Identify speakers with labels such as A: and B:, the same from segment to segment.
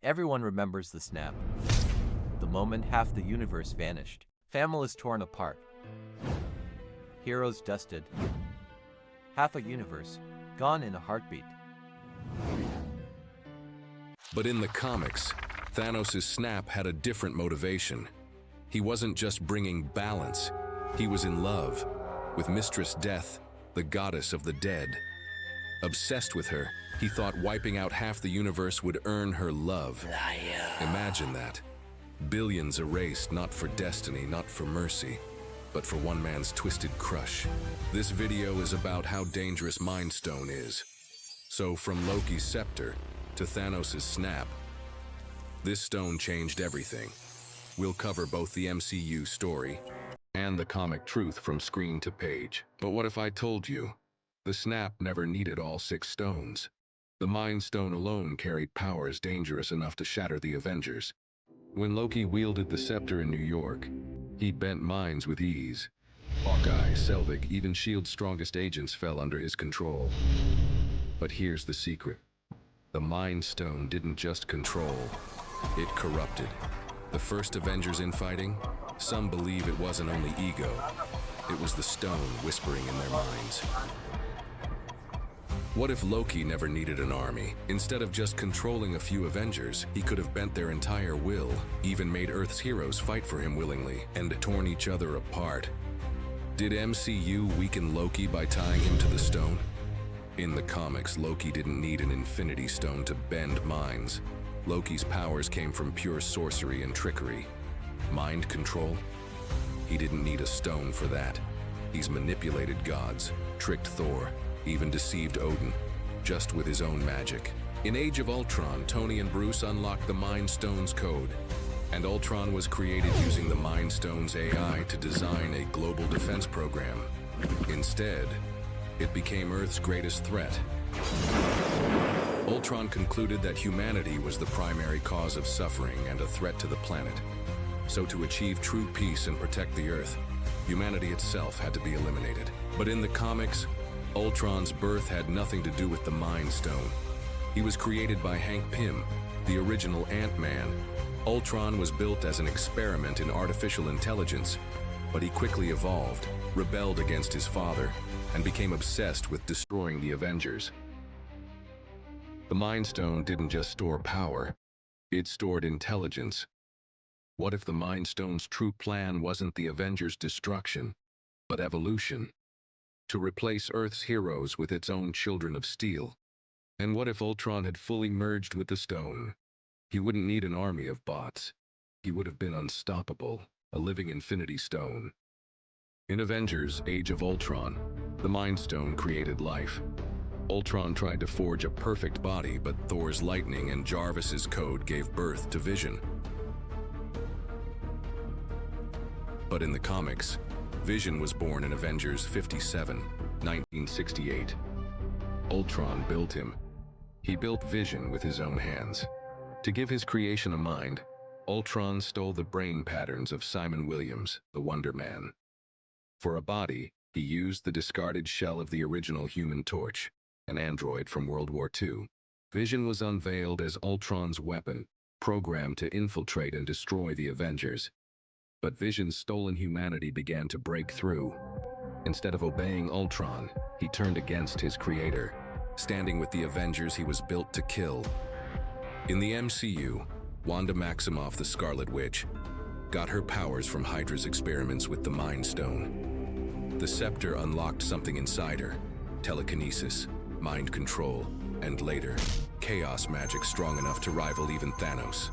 A: Everyone remembers the snap. The moment half the universe vanished. Families torn apart. Heroes dusted. Half a universe gone in a heartbeat.
B: But in the comics, Thanos' snap had a different motivation. He wasn't just bringing balance. He was in love with Mistress Death, the goddess of the dead. Obsessed with her, he thought wiping out half the universe would earn her love. Imagine that. Billions erased, not for destiny, not for mercy, but for one man's twisted crush. This video is about how dangerous Mind Stone is. So from Loki's scepter to Thanos' snap, this stone changed everything. We'll cover both the MCU story and the comic truth from screen to page. But what if I told you the snap never needed all 6 stones? The Mind Stone alone carried powers dangerous enough to shatter the Avengers. When Loki wielded the scepter in New York, he bent minds with ease. Hawkeye, Selvig, even S.H.I.E.L.D's strongest agents fell under his control. But here's the secret. The Mind Stone didn't just control, it corrupted. The first Avengers infighting, some believe it wasn't only ego, it was the stone whispering in their minds. What if Loki never needed an army? Instead of just controlling a few Avengers, he could have bent their entire will, even made Earth's heroes fight for him willingly, and torn each other apart. Did MCU weaken Loki by tying him to the stone? In the comics, Loki didn't need an Infinity Stone to bend minds. Loki's powers came from pure sorcery and trickery. Mind control? He didn't need a stone for that. He's manipulated gods, tricked Thor, even deceived Odin, just with his own magic. In Age of Ultron, Tony and Bruce unlocked the Mind Stone's code, and Ultron was created using the Mind Stone's AI to design a global defense program. Instead, it became Earth's greatest threat. Ultron concluded that humanity was the primary cause of suffering and a threat to the planet. So to achieve true peace and protect the Earth, humanity itself had to be eliminated. But in the comics, Ultron's birth had nothing to do with the Mind Stone. He was created by Hank Pym, the original Ant-Man. Ultron was built as an experiment in artificial intelligence, but he quickly evolved, rebelled against his father, and became obsessed with destroying the Avengers. The Mind Stone didn't just store power, it stored intelligence. What if the Mind Stone's true plan wasn't the Avengers' destruction, but evolution? To replace Earth's heroes with its own children of steel. And what if Ultron had fully merged with the stone? He wouldn't need an army of bots. He would have been unstoppable, a living Infinity Stone. In Avengers: Age of Ultron, the Mind Stone created life. Ultron tried to forge a perfect body, but Thor's lightning and Jarvis's code gave birth to Vision. But in the comics, Vision was born in Avengers 57, 1968. Ultron built him. He built Vision with his own hands. To give his creation a mind, Ultron stole the brain patterns of Simon Williams, the Wonder Man. For a body, he used the discarded shell of the original Human Torch, an android from World War II. Vision was unveiled as Ultron's weapon, programmed to infiltrate and destroy the Avengers. But Vision's stolen humanity began to break through. Instead of obeying Ultron, he turned against his creator. Standing with the Avengers he was built to kill. In the MCU, Wanda Maximoff, the Scarlet Witch, got her powers from Hydra's experiments with the Mind Stone. The scepter unlocked something inside her: telekinesis, mind control, and later, chaos magic strong enough to rival even Thanos.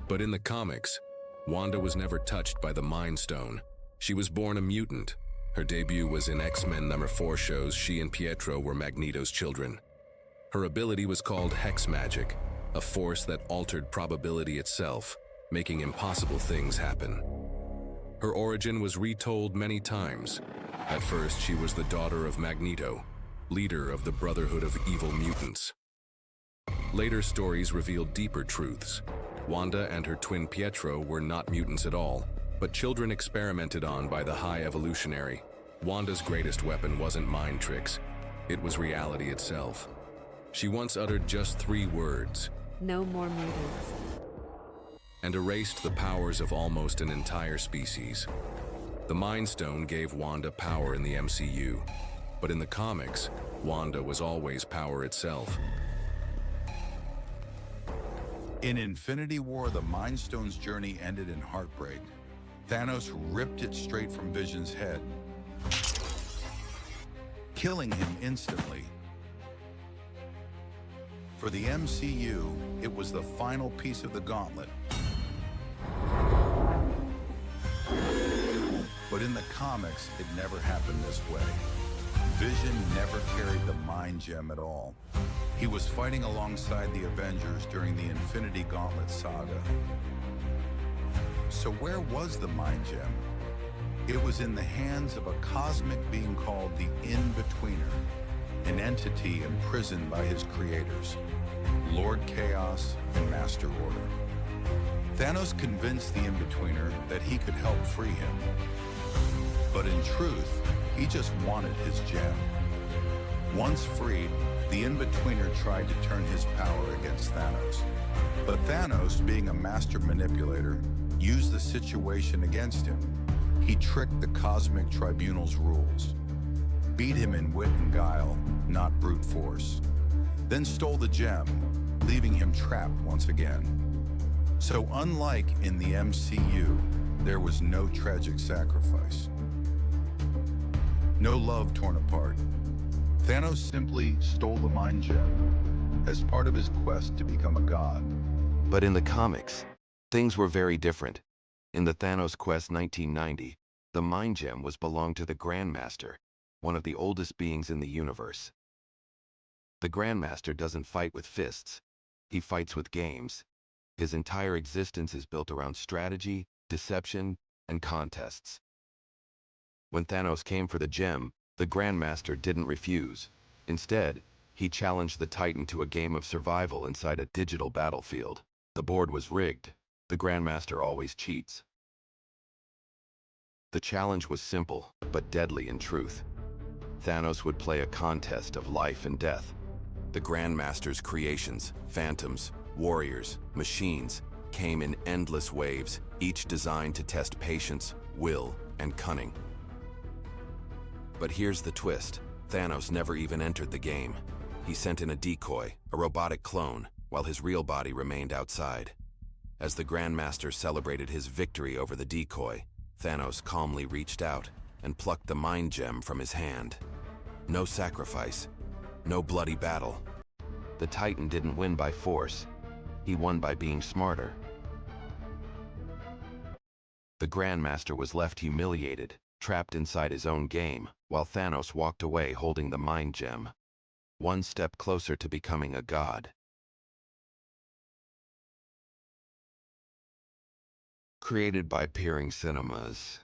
B: But in the comics, Wanda was never touched by the Mind Stone. She was born a mutant. Her debut was in X-Men #4 shows. She and Pietro were Magneto's children. Her ability was called Hex Magic, a force that altered probability itself, making impossible things happen. Her origin was retold many times. At first, she was the daughter of Magneto, leader of the Brotherhood of Evil Mutants. Later stories revealed deeper truths. Wanda and her twin Pietro were not mutants at all, but children experimented on by the High Evolutionary. Wanda's greatest weapon wasn't mind tricks, it was reality itself. She once uttered just 3 words
C: No more mutants.
B: and erased the powers of almost an entire species. The Mind Stone gave Wanda power in the MCU, but in the comics, Wanda was always power itself.
D: In Infinity War, the Mind Stone's journey ended in heartbreak. Thanos ripped it straight from Vision's head, killing him instantly. For the MCU, it was the final piece of the gauntlet. But in the comics, it never happened this way. Vision never carried the Mind Gem at all. He was fighting alongside the Avengers during the Infinity Gauntlet saga. So where was the Mind Gem? It was in the hands of a cosmic being called the In-Betweener, an entity imprisoned by his creators, Lord Chaos and Master Order. Thanos convinced the In-Betweener that he could help free him. But in truth, he just wanted his gem. Once freed, the In-Betweener tried to turn his power against Thanos. But Thanos, being a master manipulator, used the situation against him. He tricked the Cosmic Tribunal's rules, beat him in wit and guile, not brute force, then stole the gem, leaving him trapped once again. So unlike in the MCU, there was no tragic sacrifice. No love torn apart. Thanos simply stole the Mind Gem as part of his quest to become a god.
E: But in the comics, things were very different. In the Thanos Quest 1990, the Mind Gem was belonged to the Grandmaster, one of the oldest beings in the universe. The Grandmaster doesn't fight with fists. He fights with games. His entire existence is built around strategy, deception, and contests. When Thanos came for the gem, the Grandmaster didn't refuse. Instead, he challenged the Titan to a game of survival inside a digital battlefield. The board was rigged. The Grandmaster always cheats. The challenge was simple, but deadly in truth. Thanos would play a contest of life and death. The Grandmaster's creations, phantoms, warriors, machines, came in endless waves, each designed to test patience, will, and cunning. But here's the twist. Thanos never even entered the game. He sent in a decoy, a robotic clone, while his real body remained outside. As the Grandmaster celebrated his victory over the decoy, Thanos calmly reached out and plucked the Mind Gem from his hand. No sacrifice, no bloody battle. The Titan didn't win by force. He won by being smarter. The Grandmaster was left humiliated, trapped inside his own game, while Thanos walked away holding the Mind Gem, one step closer to becoming a god. Created by Peering Cinemas.